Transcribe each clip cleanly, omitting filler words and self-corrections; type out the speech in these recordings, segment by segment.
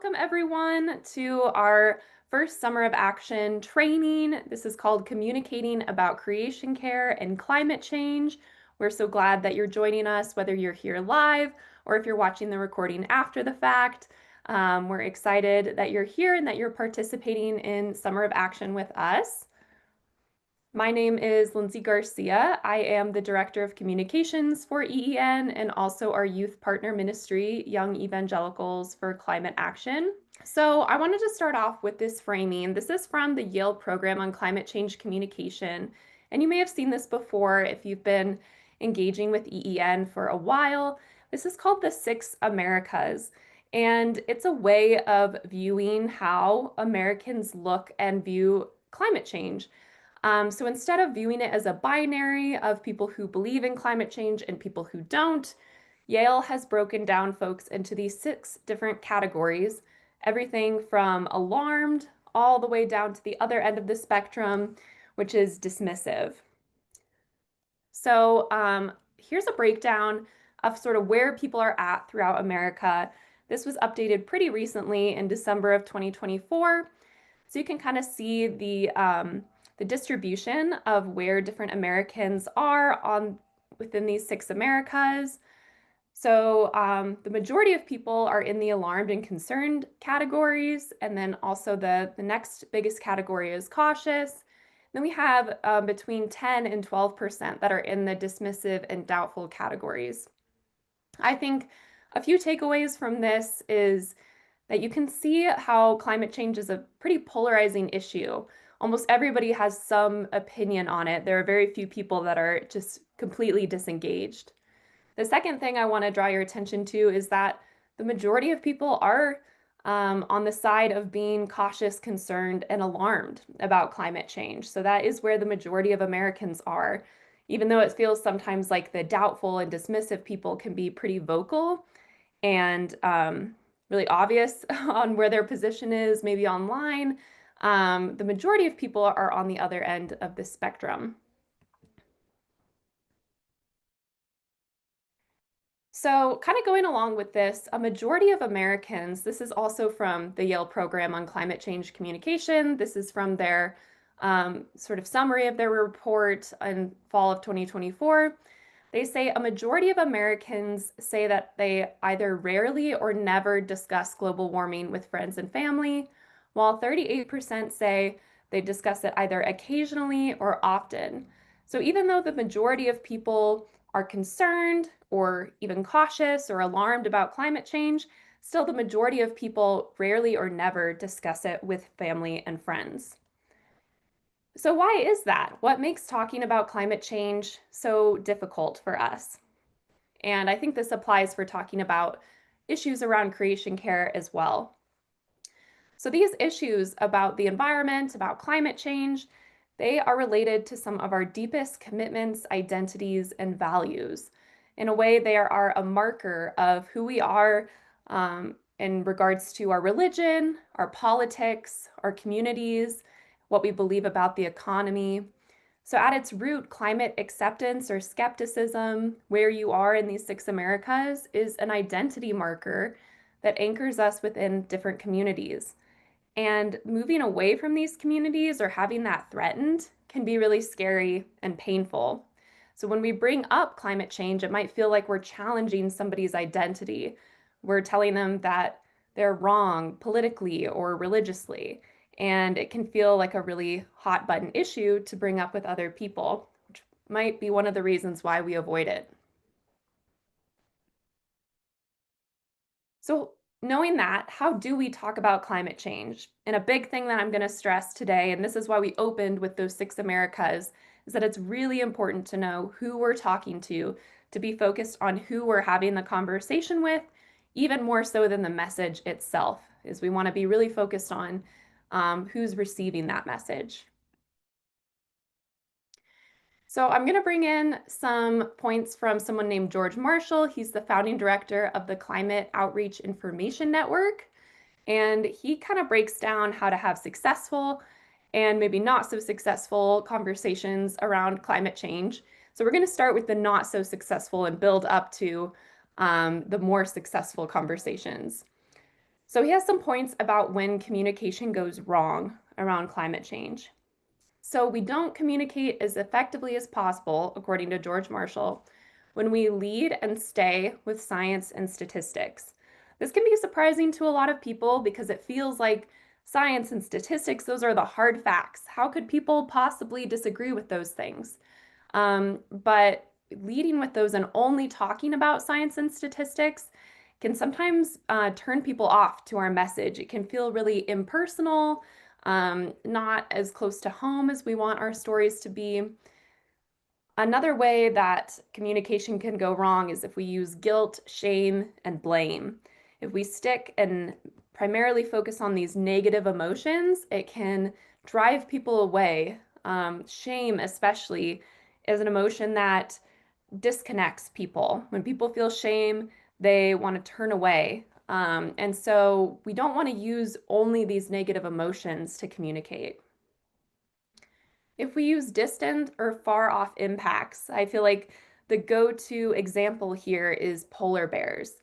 Welcome everyone to our first Summer of Action training. This is called Communicating About Creation Care and Climate Change. We're so glad that you're joining us, whether you're here live or if you're watching the recording after the fact. We're excited that you're here and that you're participating in Summer of Action with us. My name is Lindsay Garcia. I am the Director of Communications for EEN and also our youth partner ministry, Young Evangelicals for Climate Action. So I wanted to start off with this framing. This is from the Yale program on climate change communication. And you may have seen this before if you've been engaging with EEN for a while. This is called the Six Americas. And it's a way of viewing how Americans look and view climate change. So instead of viewing it as a binary of people who believe in climate change and people who don't, Yale has broken down folks into these 6 different categories, everything from alarmed all the way down to the other end of the spectrum, which is dismissive. So here's a breakdown of sort of where people are at throughout America. This was updated pretty recently in December of 2024. So you can kind of see the distribution of where different Americans are within these 6 Americas. So the majority of people are in the alarmed and concerned categories, and then also the next biggest category is cautious. Then we have between 10 and 12% that are in the dismissive and doubtful categories. I think a few takeaways from this is that you can see how climate change is a pretty polarizing issue. Almost everybody has some opinion on it. There are very few people that are just completely disengaged. The second thing I want to draw your attention to is that the majority of people are on the side of being cautious, concerned, and alarmed about climate change. So that is where the majority of Americans are. Even though it feels sometimes like the doubtful and dismissive people can be pretty vocal and really obvious on where their position is, maybe online, the majority of people are on the other end of the spectrum. So kind of going along with this, a majority of Americans, this is also from the Yale program on climate change communication. This is from their sort of summary of their report in fall of 2024. They say a majority of Americans say that they either rarely or never discuss global warming with friends and family, while 38% say they discuss it either occasionally or often. So even though the majority of people are concerned or even cautious or alarmed about climate change, still the majority of people rarely or never discuss it with family and friends. So why is that? What makes talking about climate change so difficult for us? And I think this applies for talking about issues around creation care as well. So these issues about the environment, about climate change, they are related to some of our deepest commitments, identities, and values. In a way, they are a marker of who we are in regards to our religion, our politics, our communities, what we believe about the economy. So at its root, climate acceptance or skepticism, where you are in these 6 Americas, is an identity marker that anchors us within different communities. And moving away from these communities or having that threatened can be really scary and painful. So when we bring up climate change, it might feel like we're challenging somebody's identity. We're telling them that they're wrong politically or religiously. And it can feel like a really hot button issue to bring up with other people, which might be one of the reasons why we avoid it. So knowing that, how do we talk about climate change? And a big thing that I'm going to stress today, and this is why we opened with those 6 Americas, is that it's really important to know who we're talking to be focused on who we're having the conversation with, even more so than the message itself, is we want to be really focused on who's receiving that message. So I'm going to bring in some points from someone named George Marshall. He's the founding director of the Climate Outreach Information Network. And he kind of breaks down how to have successful and maybe not so successful conversations around climate change. So we're going to start with the not so successful and build up to the more successful conversations. So he has some points about when communication goes wrong around climate change. So we don't communicate as effectively as possible, according to George Marshall, when we lead and stay with science and statistics. This can be surprising to a lot of people because it feels like science and statistics, those are the hard facts. How could people possibly disagree with those things? But leading with those and only talking about science and statistics can sometimes turn people off to our message. It can feel really impersonal, not as close to home as we want our stories to be. Another way that communication can go wrong is if we use guilt, shame, and blame. If we stick and primarily focus on these negative emotions, it can drive people away. Shame, especially, is an emotion that disconnects people. When people feel shame, they want to turn away. And so we don't want to use only these negative emotions to communicate. If we use distant or far off impacts, I feel like the go-to example here is polar bears.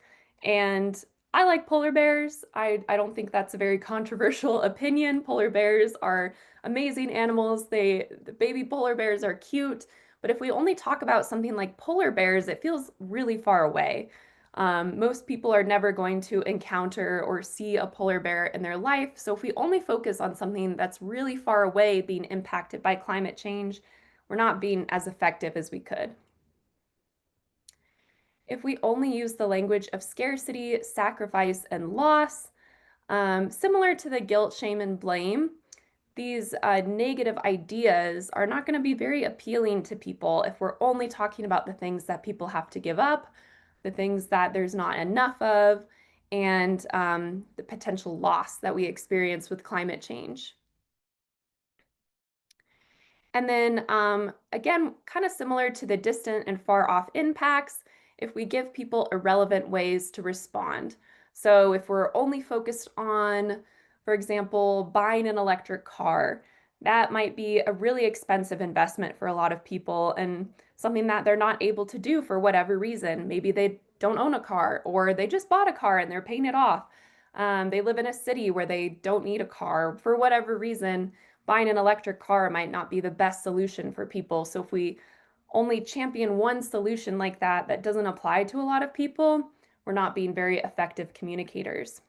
And I like polar bears. I don't think that's a very controversial opinion. Polar bears are amazing animals. The baby polar bears are cute. But if we only talk about something like polar bears, it feels really far away. Most people are never going to encounter or see a polar bear in their life. So if we only focus on something that's really far away being impacted by climate change, we're not being as effective as we could. If we only use the language of scarcity, sacrifice, and loss, similar to the guilt, shame, and blame, these negative ideas are not going to be very appealing to people if we're only talking about the things that people have to give up, the things that there's not enough of, and the potential loss that we experience with climate change. And then again, kind of similar to the distant and far off impacts, if we give people irrelevant ways to respond. So if we're only focused on, for example, buying an electric car, that might be a really expensive investment for a lot of people and something that they're not able to do for whatever reason. Maybe they don't own a car, or they just bought a car and they're paying it off. They live in a city where they don't need a car for whatever reason. Buying an electric car might not be the best solution for people. So if we only champion one solution like that that doesn't apply to a lot of people, we're not being very effective communicators.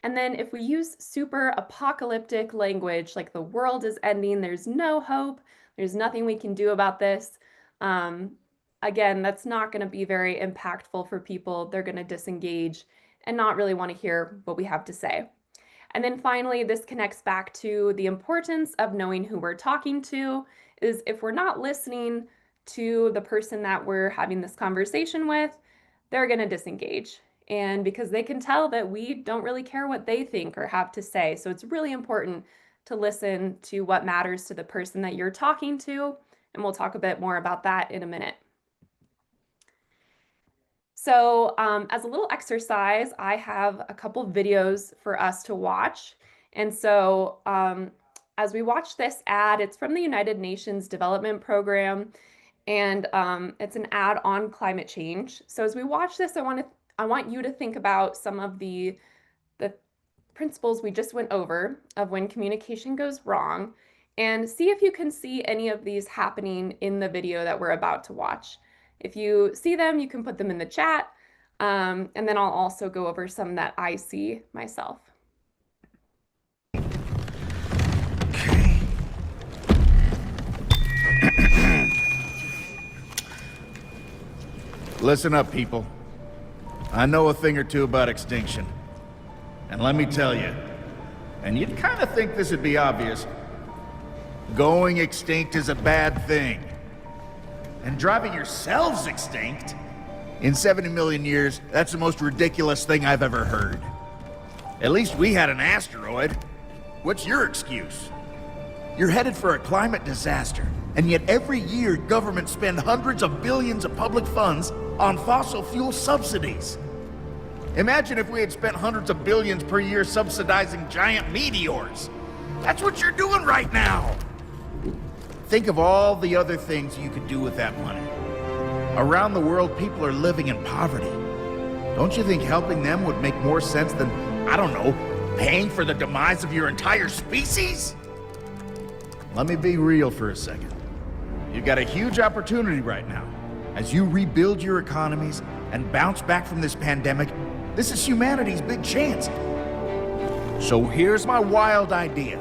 And then if we use super apocalyptic language, like the world is ending, there's no hope, there's nothing we can do about this, again, that's not going to be very impactful for people. They're going to disengage and not really want to hear what we have to say. And then finally, this connects back to the importance of knowing who we're talking to, is if we're not listening to the person that we're having this conversation with, they're going to disengage. And because they can tell that we don't really care what they think or have to say. So it's really important to listen to what matters to the person that you're talking to. And we'll talk a bit more about that in a minute. So as a little exercise, I have a couple videos for us to watch. And so as we watch this ad, it's from the United Nations Development Program, and it's an ad on climate change. So as we watch this, I want you to think about some of the principles we just went over of when communication goes wrong, and see if you can see any of these happening in the video that we're about to watch. If you see them, you can put them in the chat, and then I'll also go over some that I see myself. Okay. Listen up, people. I know a thing or two about extinction. And let me tell you, and you'd kind of think this would be obvious, going extinct is a bad thing. And driving yourselves extinct? In 70 million years, that's the most ridiculous thing I've ever heard. At least we had an asteroid. What's your excuse? You're headed for a climate disaster, and yet every year governments spend hundreds of billions of public funds on fossil fuel subsidies. Imagine if we had spent hundreds of billions per year subsidizing giant meteors. That's what you're doing right now. Think of all the other things you could do with that money. Around the world, people are living in poverty. Don't you think helping them would make more sense than, I don't know, paying for the demise of your entire species? Let me be real for a second. You've got a huge opportunity right now. As you rebuild your economies and bounce back from this pandemic, this is humanity's big chance. So here's my wild idea.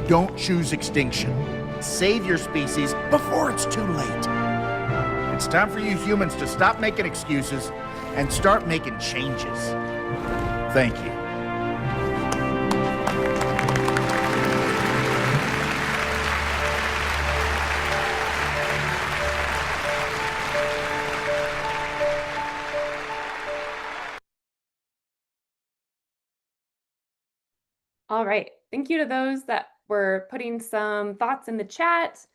Don't choose extinction. Save your species before it's too late. It's time for you humans to stop making excuses and start making changes. Thank you. All right. Thank you to those that were putting some thoughts in the chat.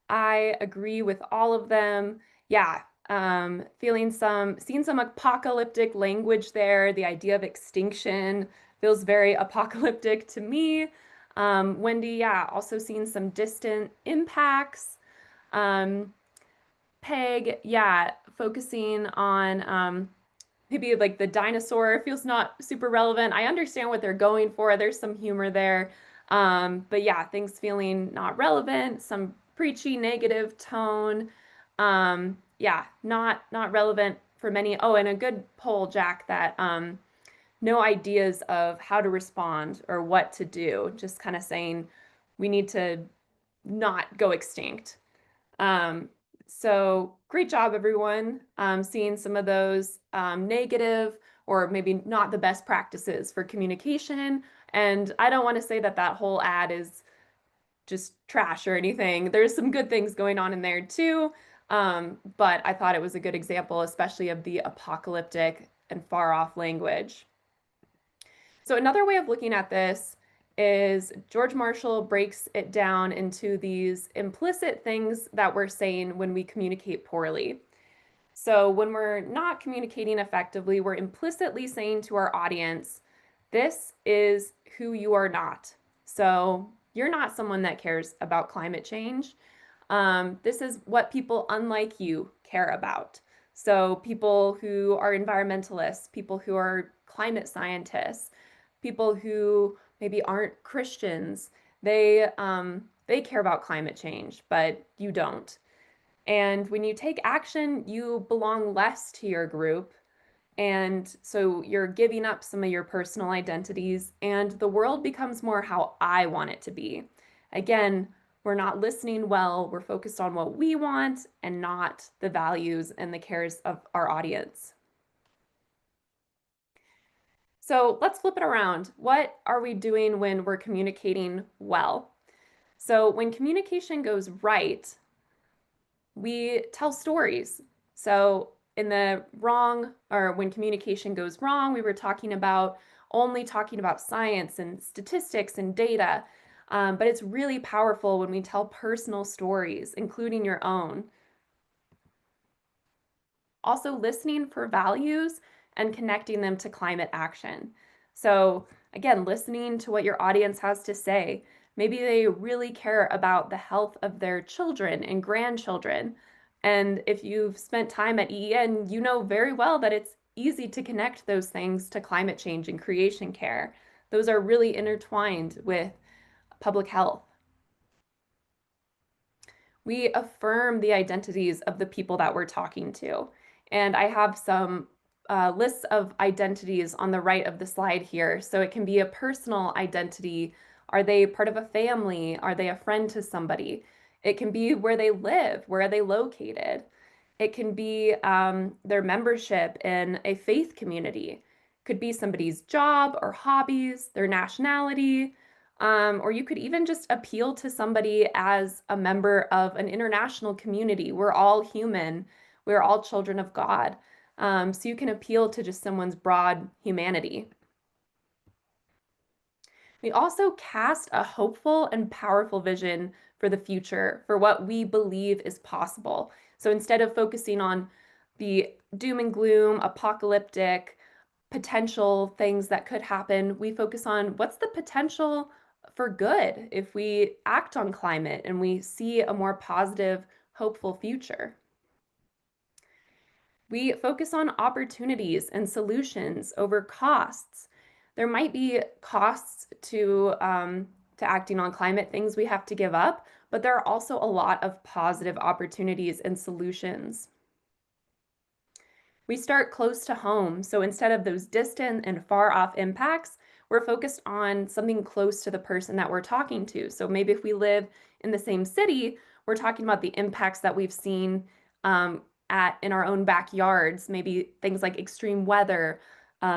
I agree with all of them. Yeah, seeing some apocalyptic language there. The idea of extinction feels very apocalyptic to me. Wendy, yeah, also seeing some distant impacts. Peg, yeah, focusing on maybe like the dinosaur feels not super relevant. I understand what they're going for. There's some humor there. But yeah, things feeling not relevant, some preachy negative tone. Yeah, not relevant for many. Oh, and a good poll, Jack, that no ideas of how to respond or what to do. Just kind of saying we need to not go extinct. Um, so great job, everyone. Seeing some of those negative or maybe not the best practices for communication. And I don't want to say that that whole ad is just trash or anything. There's some good things going on in there too. But I thought it was a good example, especially of the apocalyptic and far off language. So another way of looking at this is George Marshall breaks it down into these implicit things that we're saying when we communicate poorly. So when we're not communicating effectively, we're implicitly saying to our audience, this is who you are not. So you're not someone that cares about climate change. This is what people unlike you care about. So people who are environmentalists, people who are climate scientists, people who maybe aren't Christians, they care about climate change, but you don't. And when you take action, you belong less to your group. And so you're giving up some of your personal identities, and the world becomes more how I want it to be. Again, we're not listening well. We're focused on what we want and not the values and the cares of our audience. So let's flip it around. What are we doing when we're communicating well? So when communication goes right, we tell stories. So in the wrong, or when communication goes wrong, we were only talking about science and statistics and data. But it's really powerful when we tell personal stories, including your own. Also listening for values and connecting them to climate action. So again, listening to what your audience has to say. Maybe they really care about the health of their children and grandchildren. And if you've spent time at EEN, you know very well that it's easy to connect those things to climate change and creation care. Those are really intertwined with public health. We affirm the identities of the people that we're talking to. And I have some lists of identities on the right of the slide here. So it can be a personal identity. Are they part of a family? Are they a friend to somebody? It can be where they live, where are they located? It can be their membership in a faith community. Could be somebody's job or hobbies, their nationality, or you could even just appeal to somebody as a member of an international community. We're all human. We're all children of God. So you can appeal to just someone's broad humanity. We also cast a hopeful and powerful vision for the future, for what we believe is possible. So instead of focusing on the doom and gloom, apocalyptic, potential things that could happen, we focus on what's the potential for good if we act on climate and we see a more positive, hopeful future. We focus on opportunities and solutions over costs. There might be costs to acting on climate, things we have to give up, but there are also a lot of positive opportunities and solutions. We start close to home, so instead of those distant and far off impacts, we're focused on something close to the person that we're talking to. So maybe if we live in the same city, we're talking about the impacts that we've seen in our own backyards, maybe things like extreme weather,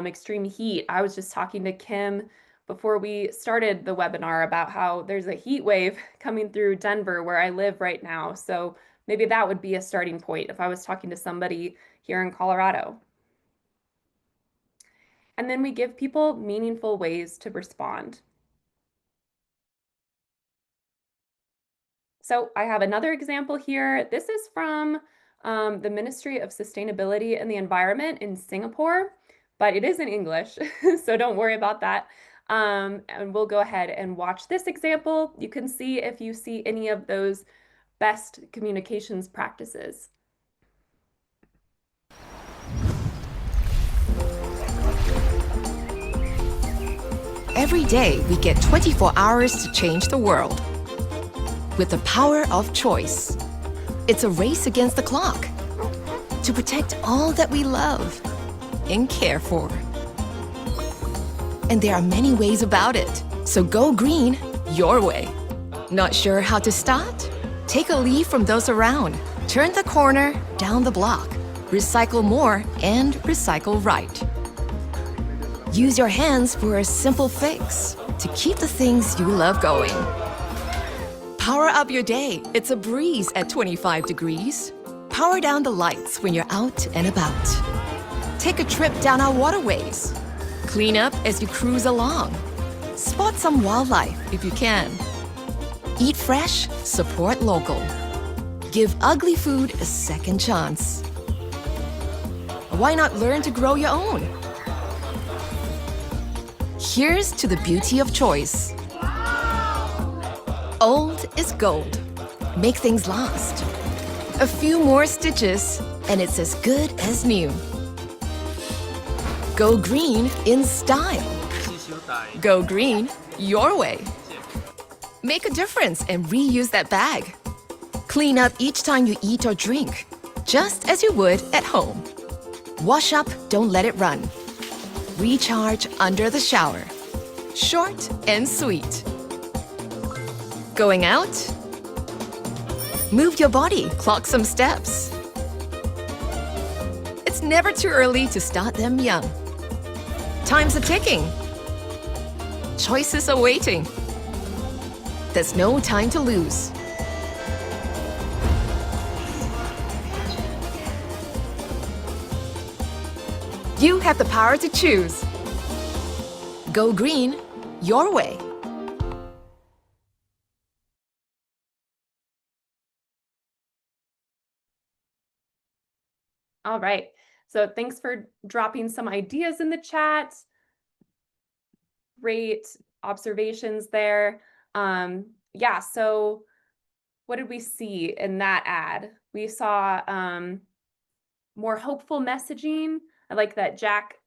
extreme heat. I was just talking to Kim before we started the webinar about how there's a heat wave coming through Denver where I live right now. So maybe that would be a starting point if I was talking to somebody here in Colorado. And then we give people meaningful ways to respond. So I have another example here. This is from the Ministry of Sustainability and the Environment in Singapore, but it is in English, so don't worry about that. And we'll go ahead and watch this example. You can see if you see any of those best communications practices. Every day, we get 24 hours to change the world. With the power of choice, it's a race against the clock to protect all that we love and care for. And there are many ways about it, so go green your way. Not sure how to start? Take a leaf from those around. Turn the corner down the block. Recycle more and recycle right. Use your hands for a simple fix to keep the things you love going. Power up your day. It's a breeze at 25 degrees. Power down the lights when you're out and about. Take a trip down our waterways. Clean up as you cruise along. Spot some wildlife if you can. Eat fresh, support local. Give ugly food a second chance. Why not learn to grow your own? Here's to the beauty of choice. Old is gold. Make things last. A few more stitches, and it's as good as new. Go green in style. Go green your way. Make a difference and reuse that bag. Clean up each time you eat or drink, just as you would at home. Wash up, don't let it run. Recharge under the shower. Short and sweet. Going out? Move your body, clock some steps. It's never too early to start them young. Time's a ticking. Choices are waiting. There's no time to lose. You have the power to choose. Go green your way. All right, so thanks for dropping some ideas in the chat. Great observations there. Yeah, so what did we see in that ad? We saw more hopeful messaging. I like that Jack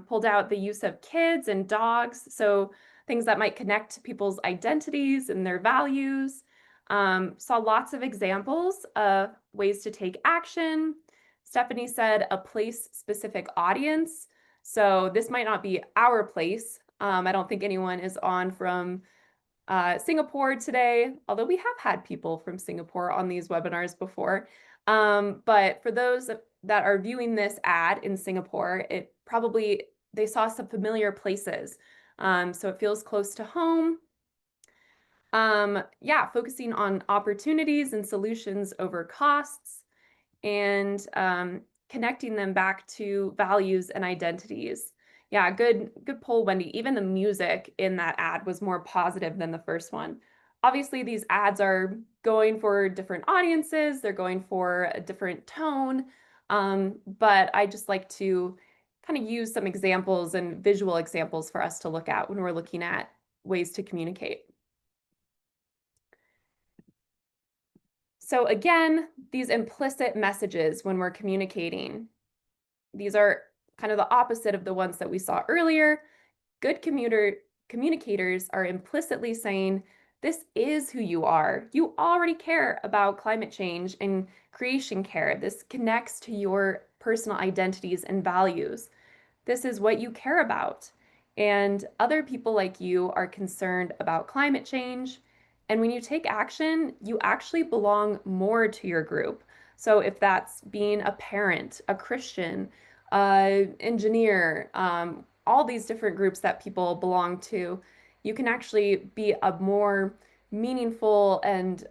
pulled out the use of kids and dogs, so things that might connect to people's identities and their values. Saw lots of examples of ways to take action. Stephanie said a place-specific audience. So this might not be our place. I don't think anyone is on from Singapore today, although we have had people from Singapore on these webinars before. But for those that are viewing this ad in Singapore, they saw some familiar places. So it feels close to home. Yeah, focusing on opportunities and solutions over costs, and connecting them back to values and identities. Yeah, good poll, Wendy. Even the music in that ad was more positive than the first one. Obviously, these ads are going for different audiences. They're going for a different tone. But I just like to kind of use some examples and visual examples for us to look at when we're looking at ways to communicate. So again, these implicit messages when we're communicating. these are kind of the opposite of the ones that we saw earlier. Good communicators are implicitly saying, this is who you are. You already care about climate change and creation care. This connects to your personal identities and values. This is what you care about. And other people like you are concerned about climate change. And when you take action, you actually belong more to your group. So if that's being a parent, a Christian, engineer, all these different groups that people belong to, you can actually be a more meaningful and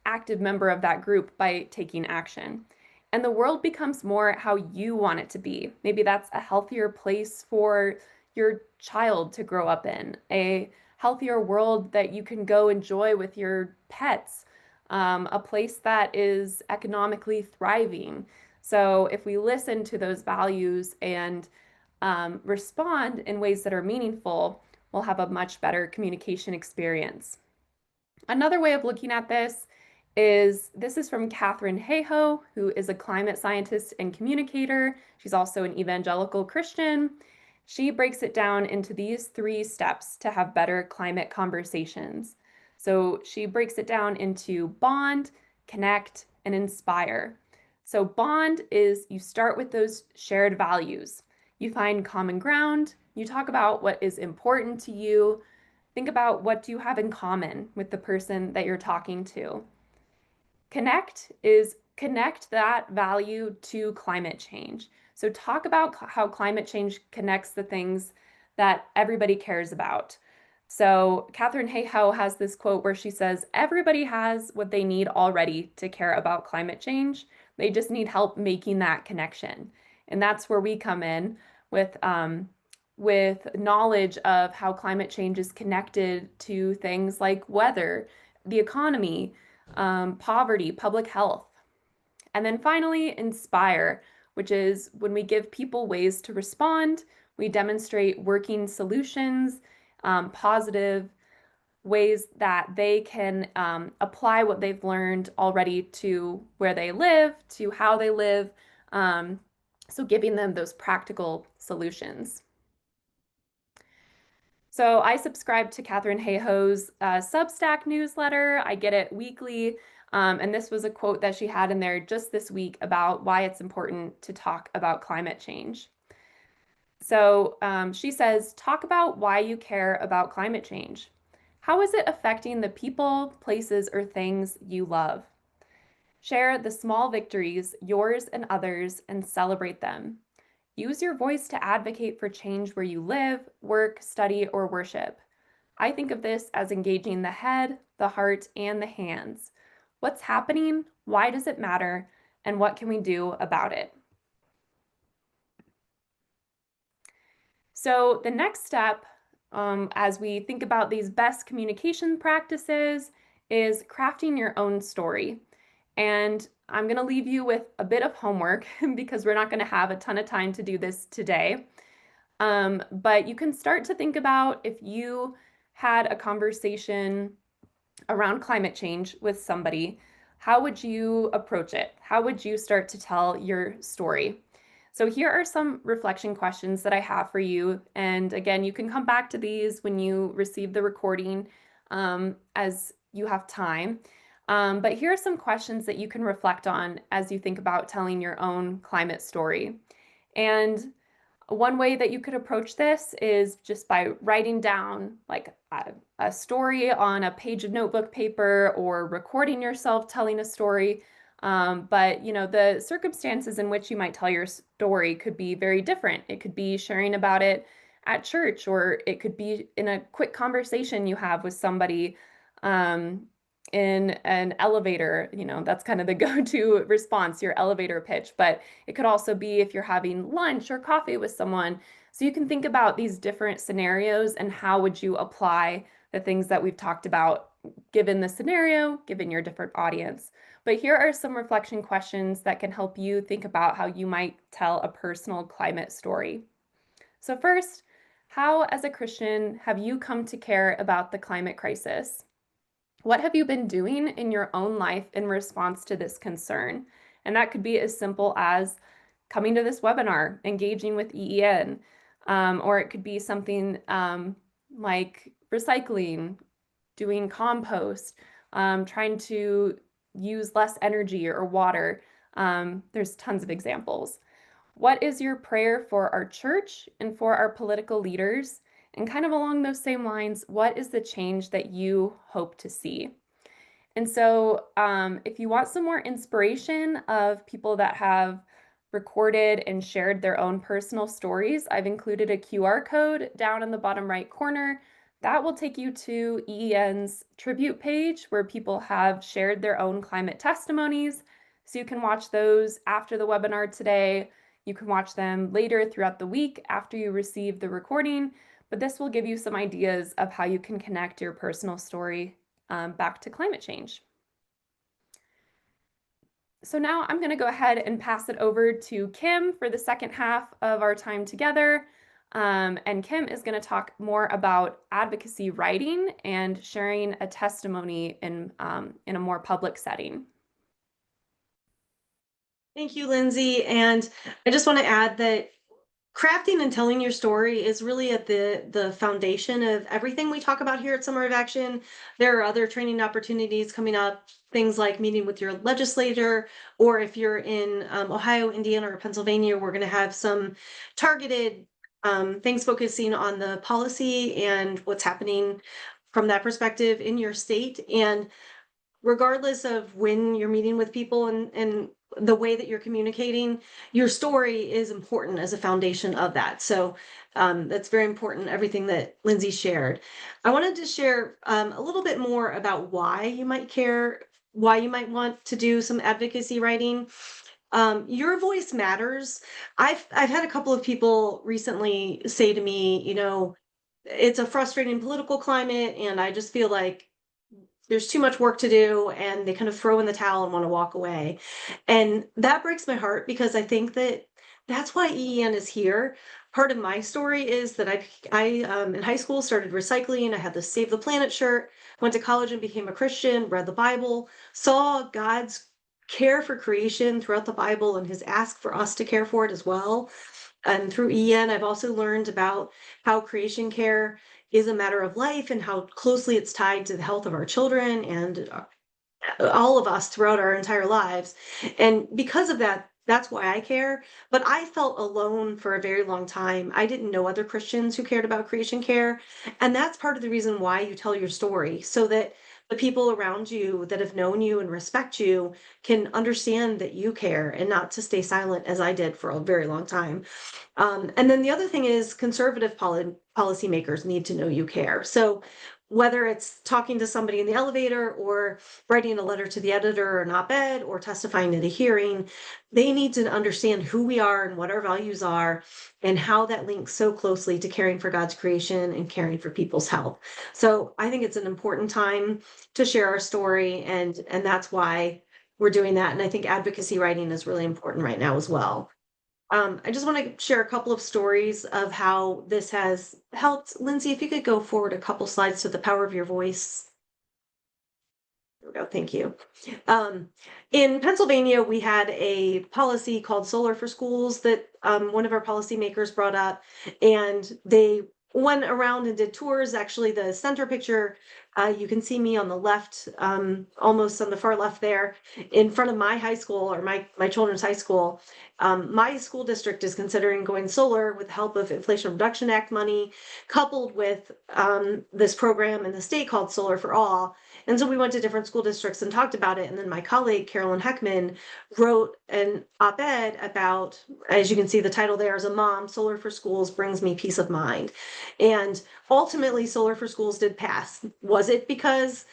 active member of that group by taking action. And the world becomes more how you want it to be. Maybe that's a healthier place for your child to grow up in, a healthier world that you can go enjoy with your pets, a place that is economically thriving. So if we listen to those values and respond in ways that are meaningful, we'll have a much better communication experience. Another way of looking at this is from Katharine Hayhoe, who is a climate scientist and communicator. She's also an evangelical Christian. She breaks it down into these 3 steps to have better climate conversations. So she breaks it down into bond, connect, and inspire. So bond is you start with those shared values. You find common ground, you talk about what is important to you, think about what do you have in common with the person that you're talking to. Connect is connect that value to climate change. So talk about how climate change connects the things that everybody cares about. So Katharine Hayhoe has this quote where she says, everybody has what they need already to care about climate change. They just need help making that connection. And that's where we come in with knowledge of how climate change is connected to things like weather, the economy, poverty, public health. And then finally, inspire, which is when we give people ways to respond, we demonstrate working solutions, positive ways that they can apply what they've learned already to where they live, to how they live. So giving them those practical solutions. So I subscribe to Katharine Hayhoe's Substack newsletter. I get it weekly. And this was a quote that she had in there just this week about why it's important to talk about climate change. So she says, talk about why you care about climate change. How is it affecting the people, places, or things you love? Share the small victories, yours and others, and celebrate them. Use your voice to advocate for change where you live, work, study, or worship. I think of this as engaging the head, the heart, and the hands. What's happening? Why does it matter? And what can we do about it? So the next step, as we think about these best communication practices, is crafting your own story. And I'm going to leave you with a bit of homework because we're not going to have a ton of time to do this today. But you can start to think about if you had a conversation around climate change with somebody, how would you approach it? How would you start to tell your story? So here are some reflection questions that I have for you. And again, you can come back to these when you receive the recording as you have time. But here are some questions that you can reflect on as you think about telling your own climate story. And one way that you could approach this is just by writing down like a story on a page of notebook paper or recording yourself telling a story. But you know, the circumstances in which you might tell your story could be very different. It could be sharing about it at church, or it could be in a quick conversation you have with somebody in an elevator. You know, that's kind of the go-to response, your elevator pitch. But it could also be if you're having lunch or coffee with someone. So you can think about these different scenarios and how would you apply the things that we've talked about given the scenario, given your different audience. But here are some reflection questions that can help you think about how you might tell a personal climate story. So first, how as a Christian have you come to care about the climate crisis? What have you been doing in your own life in response to this concern? And that could be as simple as coming to this webinar, engaging with EEN, or it could be something like recycling, doing compost, trying to use less energy or water. There's tons of examples. What is your prayer for our church and for our political leaders? And kind of along those same lines, what is the change that you hope to see? And so, if you want some more inspiration of people that have recorded and shared their own personal stories, I've included a QR code down in the bottom right corner. That will take you to EEN's tribute page where people have shared their own climate testimonies. So you can watch those after the webinar today. You can watch them later throughout the week after you receive the recording. But this will give you some ideas of how you can connect your personal story back to climate change. So now I'm going to go ahead and pass it over to Kim for the second half of our time together. And Kim is going to talk more about advocacy writing and sharing a testimony in a more public setting. Thank you, Lindsay. And I just want to add that crafting and telling your story is really at the foundation of everything we talk about here at Summer of Action. There are other training opportunities coming up, things like meeting with your legislator, or if you're in Ohio, Indiana, or Pennsylvania, we're going to have some targeted things focusing on the policy and what's happening from that perspective in your state. And regardless of when you're meeting with people and the way that you're communicating, your story is important as a foundation of that. So that's very important, everything that Lindsay shared. I wanted to share a little bit more about why you might care, why you might want to do some advocacy writing. Your voice matters. I've had a couple of people recently say to me, you know, it's a frustrating political climate, and I just feel like there's too much work to do, and they kind of throw in the towel and want to walk away. And that breaks my heart because I think that that's why EEN is here. Part of my story is that I in high school started recycling. I had the Save the Planet shirt, went to college and became a Christian, read the Bible, saw God's care for creation throughout the Bible and his ask for us to care for it as well. And through EN, I've also learned about how creation care is a matter of life and how closely it's tied to the health of our children and all of us throughout our entire lives. And because of that, that's why I care. But I felt alone for a very long time. I didn't know other Christians who cared about creation care. And that's part of the reason why you tell your story, so that the people around you that have known you and respect you can understand that you care and not to stay silent as I did for a very long time. And then the other thing is conservative policymakers need to know you care. So whether it's talking to somebody in the elevator or writing a letter to the editor or an op-ed or testifying at a hearing, they need to understand who we are and what our values are and how that links so closely to caring for God's creation and caring for people's health. So I think it's an important time to share our story, and that's why we're doing that. And I think advocacy writing is really important right now as well. I just want to share a couple of stories of how this has helped. Lindsay, if you could go forward a couple slides to the power of your voice. There we go. Thank you. In Pennsylvania, we had a policy called Solar for Schools that one of our policymakers brought up, and they went around and did tours. Actually, the center picture, you can see me on the left, almost on the far left there, in front of my high school, or my children's high school. My school district is considering going solar with the help of Inflation Reduction Act money, coupled with this program in the state called Solar for All. And so we went to different school districts and talked about it. And then my colleague, Carolyn Heckman, wrote an op-ed about, as you can see the title there, as a mom, Solar for Schools brings me peace of mind. And ultimately, Solar for Schools did pass. Was it because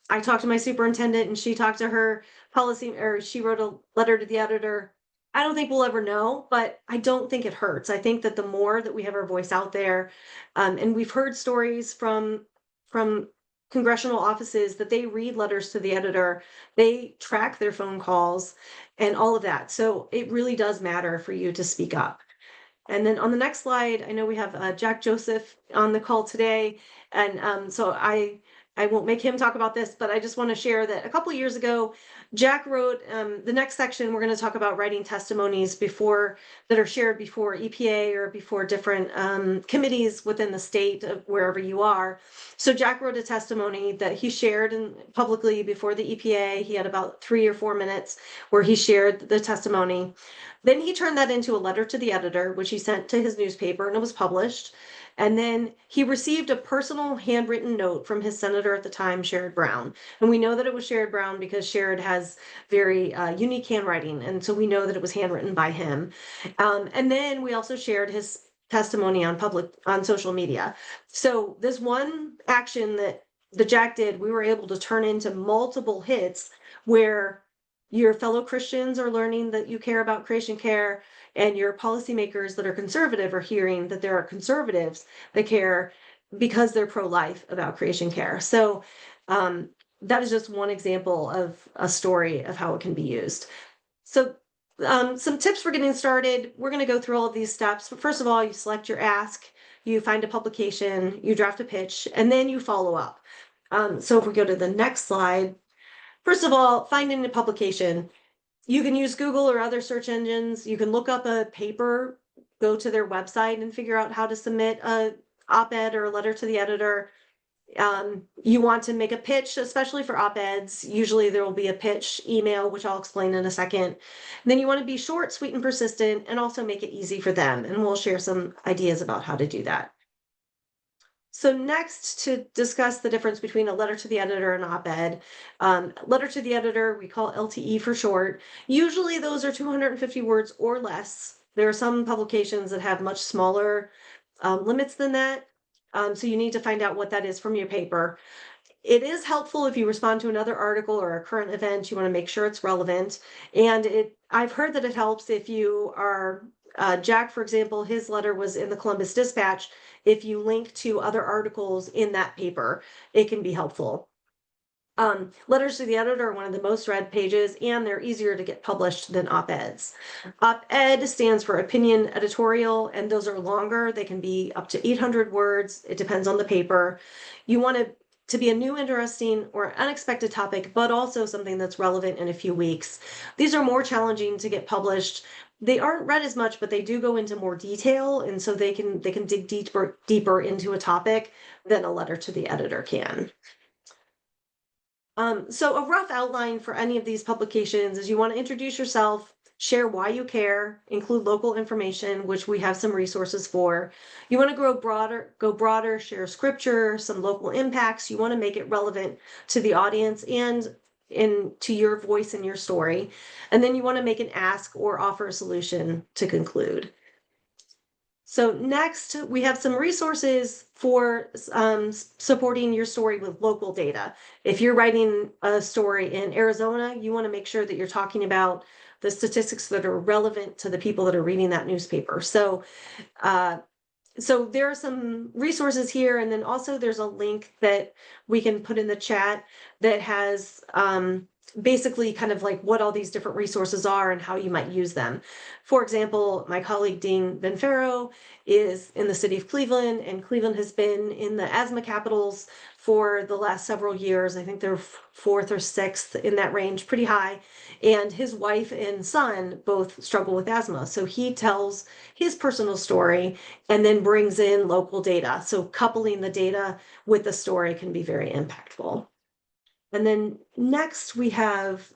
I talked to my superintendent and she talked to her policy, or she wrote a letter to the editor? I don't think we'll ever know, but I don't think it hurts. I think that the more that we have our voice out there, and we've heard stories from congressional offices that they read letters to the editor, they track their phone calls and all of that. So it really does matter for you to speak up. And then on the next slide, I know we have Jack Joseph on the call today. And so I I won't make him talk about this, but I just want to share that a couple years ago, Jack wrote the next section. We're going to talk about writing testimonies that are shared before EPA or before different committees within the state of wherever you are. So Jack wrote a testimony that he shared publicly before the EPA. He had about 3 or 4 minutes where he shared the testimony. Then he turned that into a letter to the editor, which he sent to his newspaper, and it was published. And then he received a personal handwritten note from his senator at the time, Sherrod Brown. And we know that it was Sherrod Brown because Sherrod has very unique handwriting. And so we know that it was handwritten by him. And then we also shared his testimony on social media. So this one action that Jack did, we were able to turn into multiple hits where your fellow Christians are learning that you care about creation care, and your policymakers that are conservative are hearing that there are conservatives that care because they're pro-life about creation care. So that is just one example of a story of how it can be used. So some tips for getting started. We're going to go through all of these steps. First of all, you select your ask, you find a publication, you draft a pitch, and then you follow up. So if we go to the next slide, first of all, finding a publication. You can use Google or other search engines. You can look up a paper, go to their website and figure out how to submit a op-ed or a letter to the editor. You want to make a pitch, especially for op-eds. Usually there will be a pitch email, which I'll explain in a second. And then you want to be short, sweet, and persistent, and also make it easy for them. And we'll share some ideas about how to do that. So next, to discuss the difference between a letter to the editor and op-ed. Letter to the editor, we call LTE for short. Usually those are 250 words or less. There are some publications that have much smaller limits than that. So you need to find out what that is from your paper. It is helpful if you respond to another article or a current event. You want to make sure it's relevant. And I've heard that it helps if you are Jack, for example, his letter was in the Columbus Dispatch. If you link to other articles in that paper, it can be helpful. Letters to the editor are one of the most read pages, and they're easier to get published than op-eds. Op-ed stands for opinion editorial, and those are longer. They can be up to 800 words. It depends on the paper. You want to be a new, interesting, or unexpected topic, but also something that's relevant in a few weeks. These are more challenging to get published. They aren't read as much, but they do go into more detail, and so they can dig deeper into a topic than a letter to the editor can. So a rough outline for any of these publications is you want to introduce yourself, share why you care, include local information, which we have some resources for. You want to go broader, share scripture, some local impacts. You want to make it relevant to the audience and to your voice and your story. And then you want to make an ask or offer a solution to conclude. So next, we have some resources for supporting your story with local data. If you're writing a story in Arizona, you want to make sure that you're talking about the statistics that are relevant to the people that are reading that newspaper. So there are some resources here, and then also there's a link that we can put in the chat that has basically kind of like what all these different resources are and how you might use them. For example, my colleague Dean Benfero is in the city of Cleveland, and Cleveland has been in the asthma capitals for the last several years. I think they're 4th or 6th in that range, pretty high. And his wife and son both struggle with asthma. So he tells his personal story and then brings in local data. So coupling the data with the story can be very impactful. And then next we have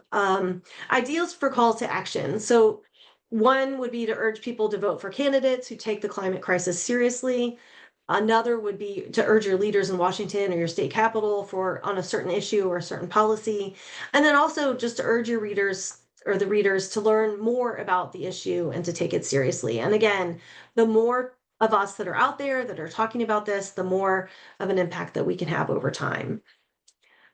ideas for call to action. So one would be to urge people to vote for candidates who take the climate crisis seriously. Another would be to urge your leaders in Washington or your state capital on a certain issue or a certain policy. And then also just to urge your readers or the readers to learn more about the issue and to take it seriously. And again, the more of us that are out there that are talking about this, the more of an impact that we can have over time.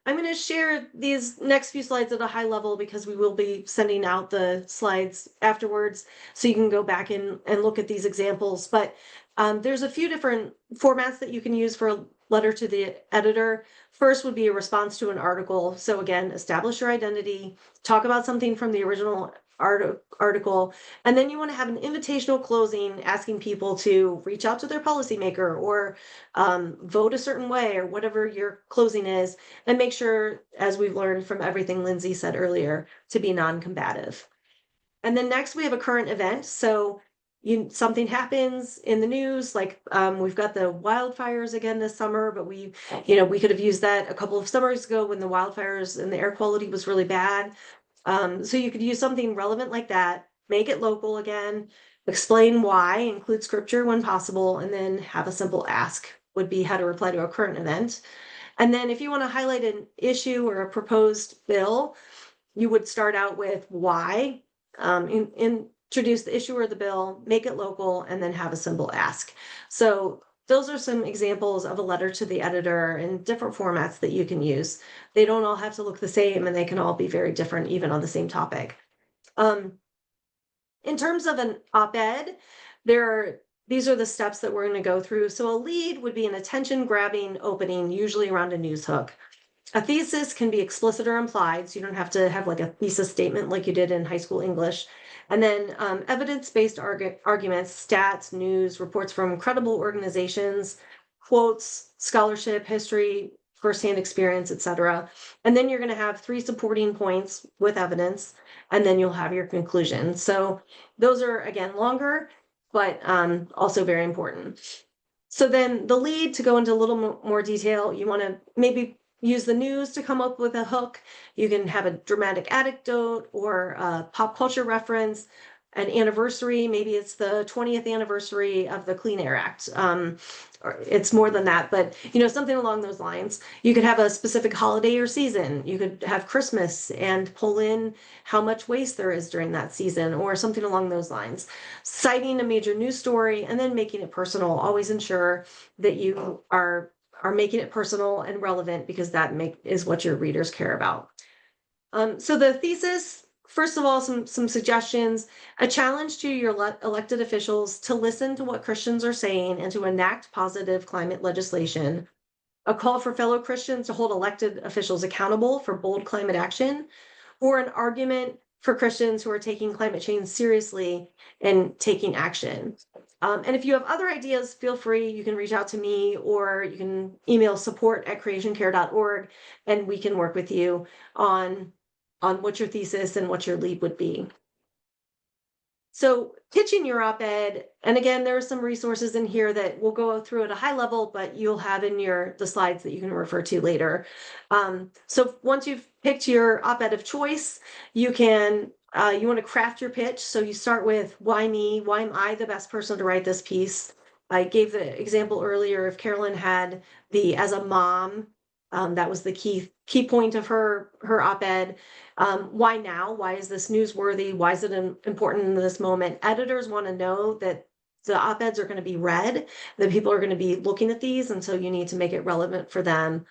I'm going to share these next few slides at a high level because we will be sending out the slides afterwards, so you can go back and look at these examples. But there's a few different formats that you can use for a letter to the editor. First would be a response to an article. So again, establish your identity, talk about something from the original article, and then you want to have an invitational closing asking people to reach out to their policymaker or vote a certain way or whatever your closing is, and make sure, as we've learned from everything Lindsay said earlier, to be non-combative. And then next we have a current event. So something happens in the news, like we've got the wildfires again this summer, but we could have used that a couple of summers ago when the wildfires and the air quality was really bad. So you could use something relevant like that, make it local again, explain why, include scripture when possible, and then have a simple ask would be how to reply to a current event. And then if you want to highlight an issue or a proposed bill, you would start out with why, introduce the issue or the bill, make it local, and then have a simple ask. So those are some examples of a letter to the editor in different formats that you can use. They don't all have to look the same, and they can all be very different, even on the same topic. In terms of an op-ed, these are the steps that we're going to go through. So a lead would be an attention-grabbing opening, usually around a news hook. A thesis can be explicit or implied, so you don't have to have like a thesis statement like you did in high school English. And then evidence-based arguments, stats, news, reports from credible organizations, quotes, scholarship, history, firsthand experience, etc. And then you're going to have 3 supporting points with evidence, and then you'll have your conclusion. So those are, again, longer, but also very important. So then the lead, to go into a little more detail, you want to maybe use the news to come up with a hook. You can have a dramatic anecdote or a pop culture reference, an anniversary. Maybe it's the 20th anniversary of the Clean Air Act. Or it's more than that, but something along those lines. You could have a specific holiday or season. You could have Christmas and pull in how much waste there is during that season, or something along those lines. Citing a major news story and then making it personal. Always ensure that you are making it personal and relevant, because that is what your readers care about. So the thesis, first of all, some suggestions: a challenge to your elected officials to listen to what Christians are saying and to enact positive climate legislation. A call for fellow Christians to hold elected officials accountable for bold climate action, or an argument for Christians who are taking climate change seriously and taking action. And if you have other ideas, feel free. You can reach out to me, or you can email support@creationcare.org, and we can work with you on what your thesis and what your lead would be. So pitching your op-ed, and again, there are some resources in here that we'll go through at a high level, but you'll have in the slides that you can refer to later. So once you've picked your op-ed of choice, you want to craft your pitch. So you start with, why me? Why am I the best person to write this piece? I gave the example earlier of Carolyn had as a mom, that was the key point of her op-ed. Why now? Why is this newsworthy? Why is it important in this moment? Editors want to know that the op-eds are going to be read, that people are going to be looking at these, and so you need to make it relevant for them.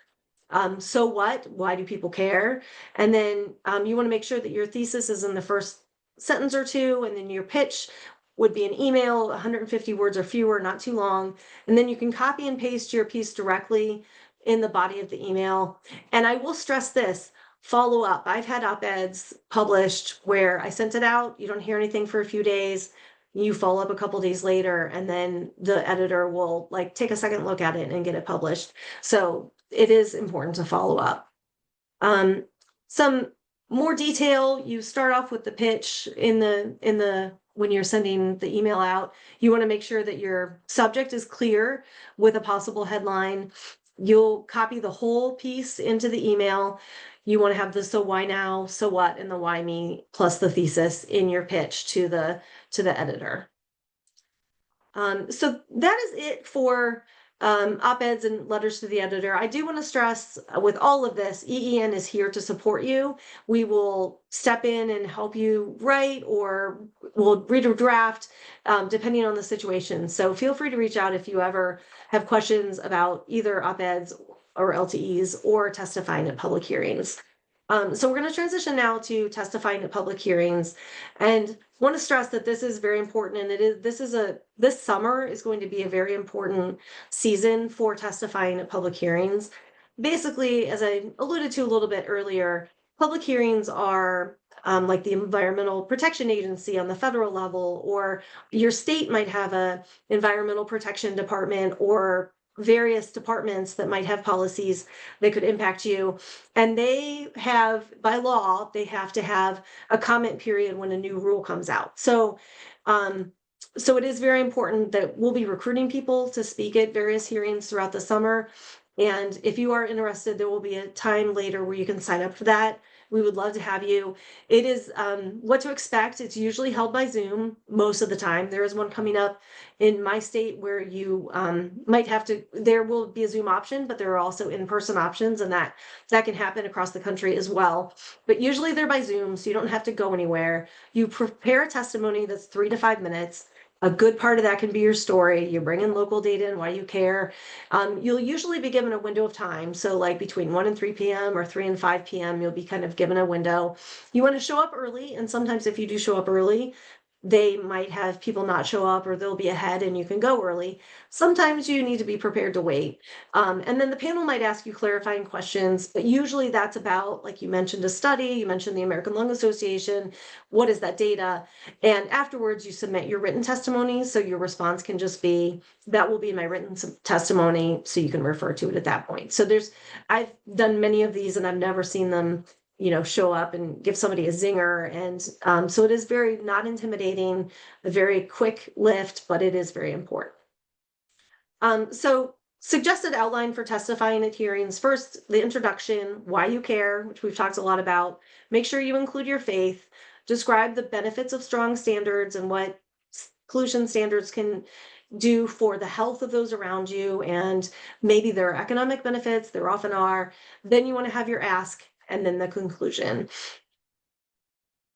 So what? Why do people care? And then you want to make sure that your thesis is in the first sentence or two, and then your pitch would be an email, 150 words or fewer, not too long. And then you can copy and paste your piece directly in the body of the email. And I will stress this: follow up. I've had op-eds published where I sent it out, you don't hear anything for a few days, you follow up a couple days later, and then the editor will take a second look at it and get it published. So it is important to follow up. Some more detail: you start off with the pitch when you're sending the email out. You want to make sure that your subject is clear with a possible headline. You'll copy the whole piece into the email. You want to have the so why now, so what, and the why me, plus the thesis in your pitch to the editor. So that is it for op-eds and letters to the editor. I do want to stress, with all of this, EEN is here to support you. We will step in and help you write, or we'll read a draft, depending on the situation. So feel free to reach out if you ever have questions about either op-eds or LTEs or testifying at public hearings. So we're going to transition now to testifying at public hearings, and want to stress that this is very important, and this summer is going to be a very important season for testifying at public hearings. Basically, as I alluded to a little bit earlier, public hearings are like the Environmental Protection Agency on the federal level, or your state might have a environmental protection department, or various departments that might have policies that could impact you. And they have, by law, they have to have a comment period when a new rule comes out. So it is very important that we'll be recruiting people to speak at various hearings throughout the summer. And if you are interested, there will be a time later where you can sign up for that. We would love to have you. It is what to expect. It's usually held by Zoom most of the time. There is one coming up in my state where you might have to, there will be a Zoom option, but there are also in-person options, and that can happen across the country as well. But usually they're by Zoom, so you don't have to go anywhere. You prepare a testimony that's 3 to 5 minutes. A good part of that can be your story. You bring in local data and why you care. You'll usually be given a window of time. So like between 1 and 3 p.m. or 3 and 5 p.m., you'll be kind of given a window. You want to show up early. And sometimes if you do show up early, they might have people not show up, or they'll be ahead and you can go early. Sometimes you need to be prepared to wait. And then the panel might ask you clarifying questions, but usually that's about, like you mentioned, a study, you mentioned the American Lung Association, what is that data? And afterwards you submit your written testimony. So your response can just be, that will be my written testimony, so you can refer to it at that point. So I've done many of these and I've never seen them show up and give somebody a zinger. And so it is very not intimidating, a very quick lift, but it is very important. So suggested outline for testifying at hearings. First, the introduction, why you care, which we've talked a lot about. Make sure you include your faith. Describe the benefits of strong standards and what exclusion standards can do for the health of those around you. And maybe there are economic benefits, there often are. Then you want to have your ask, and then the conclusion.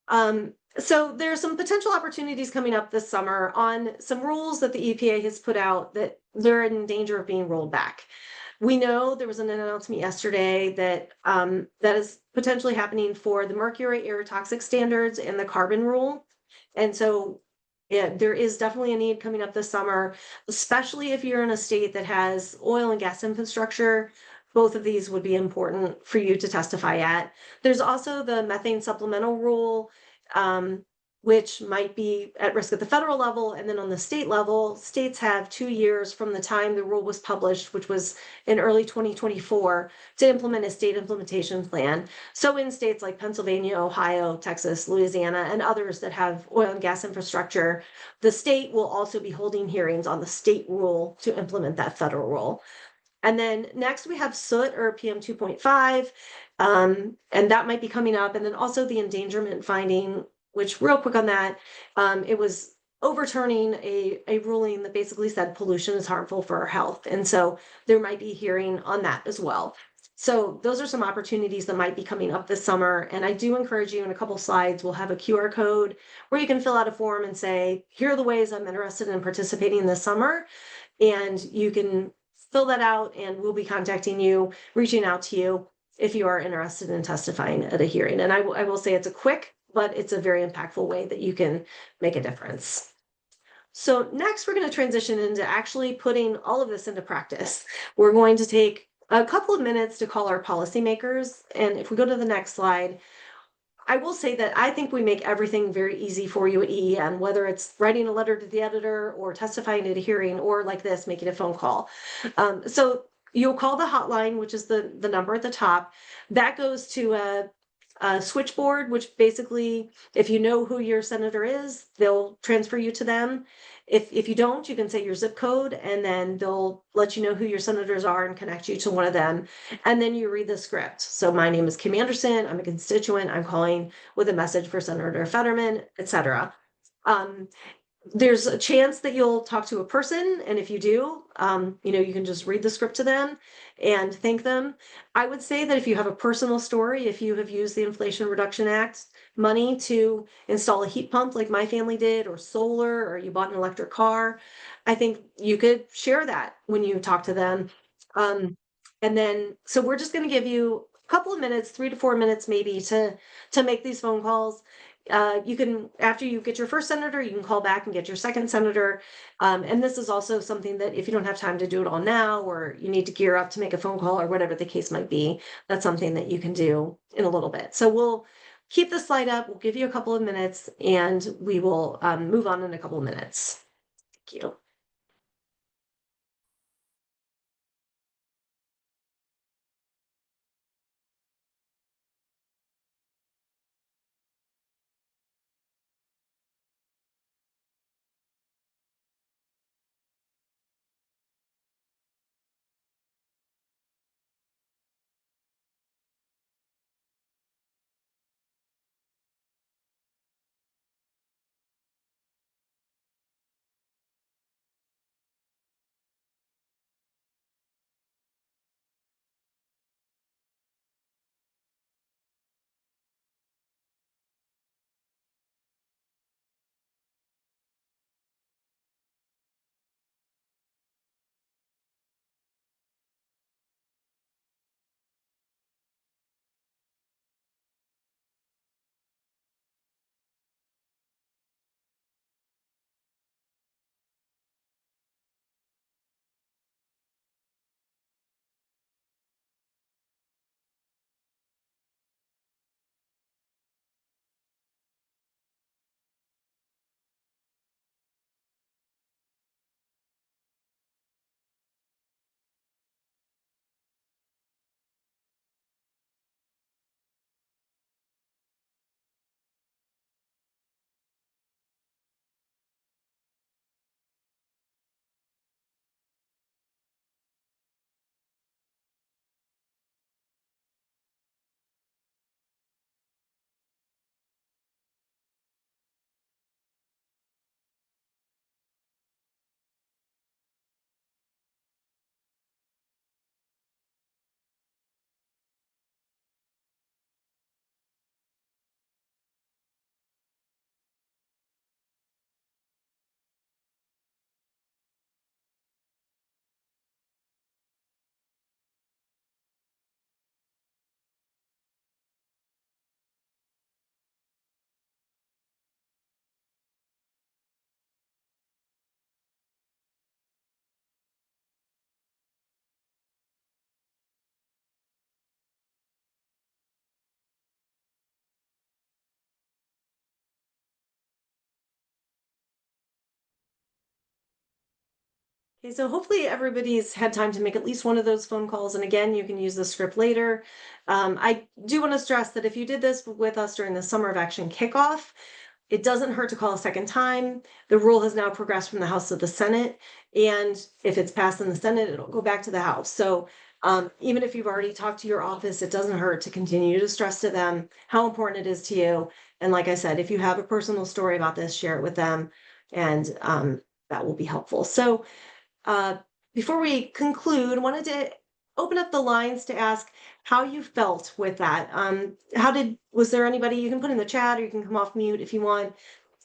So there's some potential opportunities coming up this summer on some rules that the EPA has put out that they're in danger of being rolled back. We know there was an announcement yesterday that that is potentially happening for the mercury air toxic standards and the carbon rule. And so there is definitely a need coming up this summer, especially if you're in a state that has oil and gas infrastructure. Both of these would be important for you to testify at. There's also the methane supplemental rule, which might be at risk at the federal level. And then on the state level, states have 2 years from the time the rule was published, which was in early 2024, to implement a state implementation plan. So in states like Pennsylvania, Ohio, Texas, Louisiana, and others that have oil and gas infrastructure, the state will also be holding hearings on the state rule to implement that federal rule. And then next we have soot, or PM 2.5, and that might be coming up. And then also the endangerment finding, which, real quick on that, it was overturning a ruling that basically said pollution is harmful for our health. And so there might be a hearing on that as well. So those are some opportunities that might be coming up this summer. And I do encourage you, in a couple slides, we'll have a QR code where you can fill out a form and say, here are the ways I'm interested in participating this summer. And you can fill that out, and we'll be contacting you, reaching out to you if you are interested in testifying at a hearing. And I will say it's a quick, but it's a very impactful way that you can make a difference. So next, we're going to transition into actually putting all of this into practice. We're going to take a couple of minutes to call our policymakers. And if we go to the next slide, I will say that I think we make everything very easy for you at EEN, whether it's writing a letter to the editor or testifying at a hearing, or like this, making a phone call. So you'll call the hotline, which is the number at the top. That goes to a switchboard, which basically, if you know who your senator is, they'll transfer you to them. If you don't, you can say your zip code, and then they'll let you know who your senators are and connect you to one of them. And then you read the script. So my name is Kim Anderson. I'm a constituent. I'm calling with a message for Senator Fetterman, etc. There's a chance that you'll talk to a person, and if you do, you can just read the script to them and thank them. I would say that if you have a personal story, if you have used the Inflation Reduction Act money to install a heat pump like my family did, or solar, or you bought an electric car, I think you could share that when you talk to them. And then, so we're just going to give you a couple of minutes, 3 to 4 minutes maybe, to make these phone calls. You can, after you get your first senator, you can call back and get your second senator. And this is also something that if you don't have time to do it all now, or you need to gear up to make a phone call, or whatever the case might be, that's something that you can do in a little bit. So keep the slide up. We'll give you a couple of minutes and we will move on in a couple of minutes. Thank you. Okay, so hopefully everybody's had time to make at least one of those phone calls. And again, you can use the script later. I do want to stress that if you did this with us during the Summer of Action kickoff, it doesn't hurt to call a second time. The rule has now progressed from the House to the Senate. And if it's passed in the Senate, it'll go back to the House. So even if you've already talked to your office, it doesn't hurt to continue to stress to them how important it is to you. And like I said, if you have a personal story about this, share it with them. And that will be helpful. So before we conclude, I wanted to open up the lines to ask how you felt with that. Was there anybody you can put in the chat or you can come off mute if you want?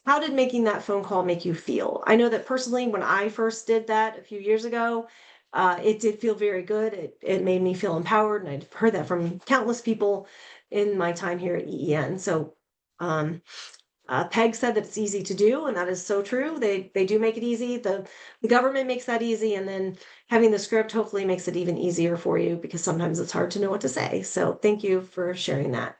How did making that phone call make you feel? I know that personally, when I first did that a few years ago, it did feel very good. It made me feel empowered, and I've heard that from countless people in my time here at EEN. So Peg said that it's easy to do, and that is so true. They do make it easy. The government makes that easy, and then having the script hopefully makes it even easier for you because sometimes it's hard to know what to say. So thank you for sharing that.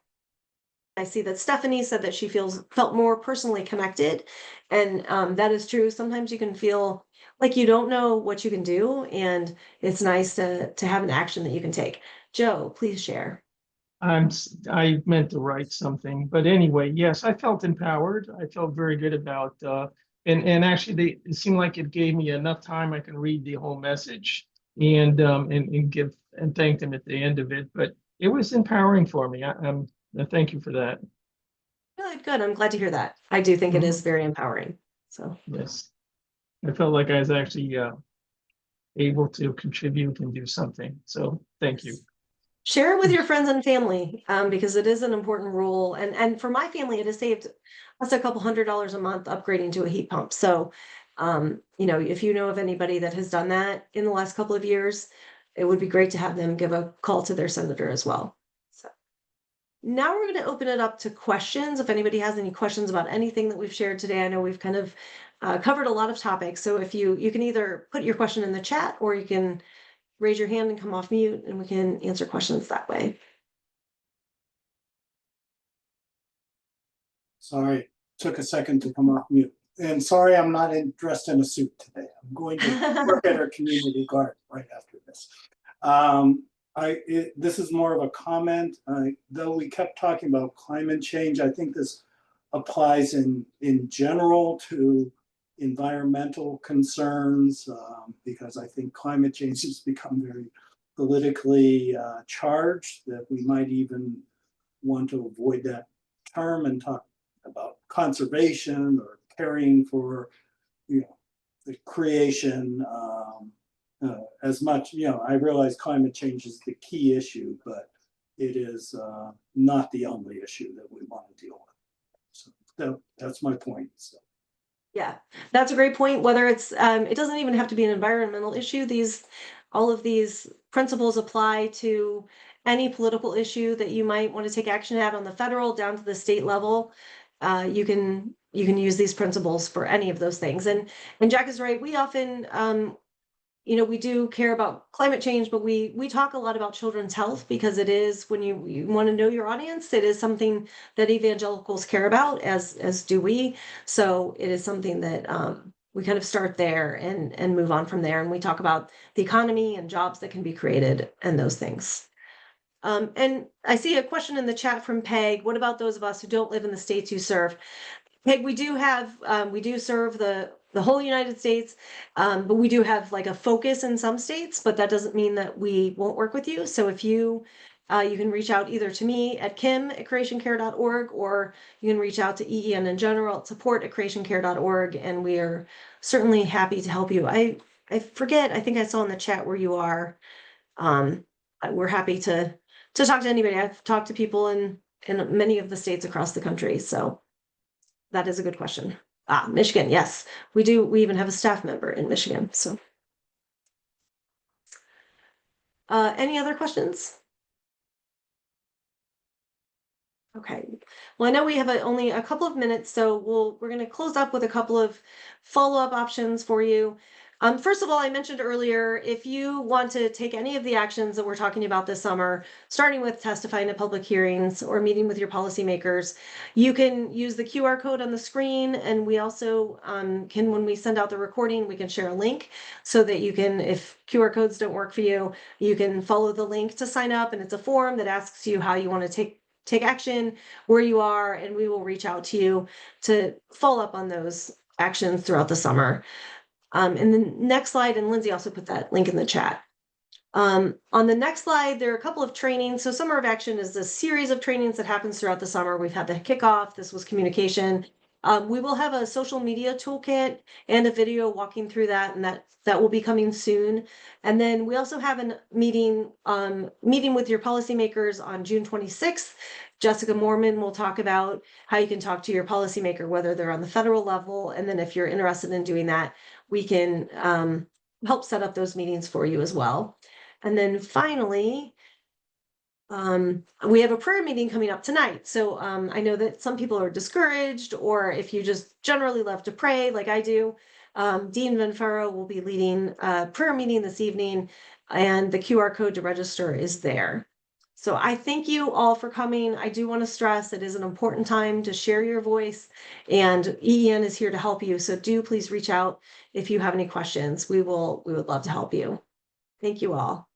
I see that Stephanie said that she felt more personally connected, and that is true. Sometimes you can feel like you don't know what you can do, and it's nice to have an action that you can take. Joe, please share. I meant to write something, but anyway, yes, I felt empowered. I felt very good about, and actually it seemed like it gave me enough time I can read the whole message and give and thank them at the end of it. But it was empowering for me. Thank you for that. Good. I'm glad to hear that. I do think it is very empowering. So yes, I felt like I was actually able to contribute and do something. So thank you. Share it with your friends and family because it is an important rule. And for my family, it has saved us a couple $100s a month upgrading to a heat pump. So, if you know of anybody that has done that in the last couple of years, it would be great to have them give a call to their senator as well. So now we're going to open it up to questions. If anybody has any questions about anything that we've shared today, I know we've kind of covered a lot of topics. So if you can either put your question in the chat or you can raise your hand and come off mute and we can answer questions that way. Sorry, took a second to come off mute. And sorry, I'm not dressed in a suit today. I'm going to work at our community garden right after this. This is more of a comment. Though we kept talking about climate change, I think this applies in general to environmental concerns, because I think climate change has become very politically charged, that we might even want to avoid that term and talk about conservation or caring for, the creation, as much. I realize climate change is the key issue, but it is not the only issue that we want to deal with. So that's my point. So. Yeah, that's a great point. Whether it's, it doesn't even have to be an environmental issue. All of these principles apply to any political issue that you might want to take action at on the federal down to the state level. You can use these principles for any of those things. And Jack is right. We often, we do care about climate change, but we talk a lot about children's health because it is, when you want to know your audience, it is something that evangelicals care about, as do we. So it is something that we kind of start there and move on from there. And we talk about the economy and jobs that can be created and those things. And I see a question in the chat from Peg. What about those of us who don't live in the states you serve? Peg, we do serve the whole United States, but we do have like a focus in some states, but that doesn't mean that we won't work with you. So if you can reach out either to me at kim@creationcare.org, or you can reach out to EEN in general at support@creationcare.org, and we are certainly happy to help you. I forget, I think I saw in the chat where you are. We're happy to talk to anybody. I've talked to people in many of the states across the country, so that is a good question. Michigan, yes, we do. We even have a staff member in Michigan. So, any other questions? Okay. Well, I know we have only a couple of minutes, so we're going to close up with a couple of follow-up options for you. First of all, I mentioned earlier, if you want to take any of the actions that we're talking about this summer, starting with testifying at public hearings or meeting with your policymakers, you can use the QR code on the screen. And we also can, when we send out the recording, we can share a link so that you can, if QR codes don't work for you, you can follow the link to sign up. And it's a form that asks you how you want to take action, where you are, and we will reach out to you to follow up on those actions throughout the summer. And the next slide, and Lindsay also put that link in the chat. On the next slide, there are a couple of trainings. So Summer of Action is a series of trainings that happens throughout the summer. We've had the kickoff. This was communication. We will have a social media toolkit and a video walking through that, and that will be coming soon. And then we also have a meeting with your policymakers on June 26th. Jessica Mormon will talk about how you can talk to your policymaker, whether they're on the federal level. And then if you're interested in doing that, we can help set up those meetings for you as well. And then finally, we have a prayer meeting coming up tonight. So I know that some people are discouraged, or if you just generally love to pray like I do, Dean Van Furrow will be leading a prayer meeting this evening, and the QR code to register is there. So I thank you all for coming. I do want to stress it is an important time to share your voice, and EEN is here to help you. So do please reach out if you have any questions. We would love to help you. Thank you all.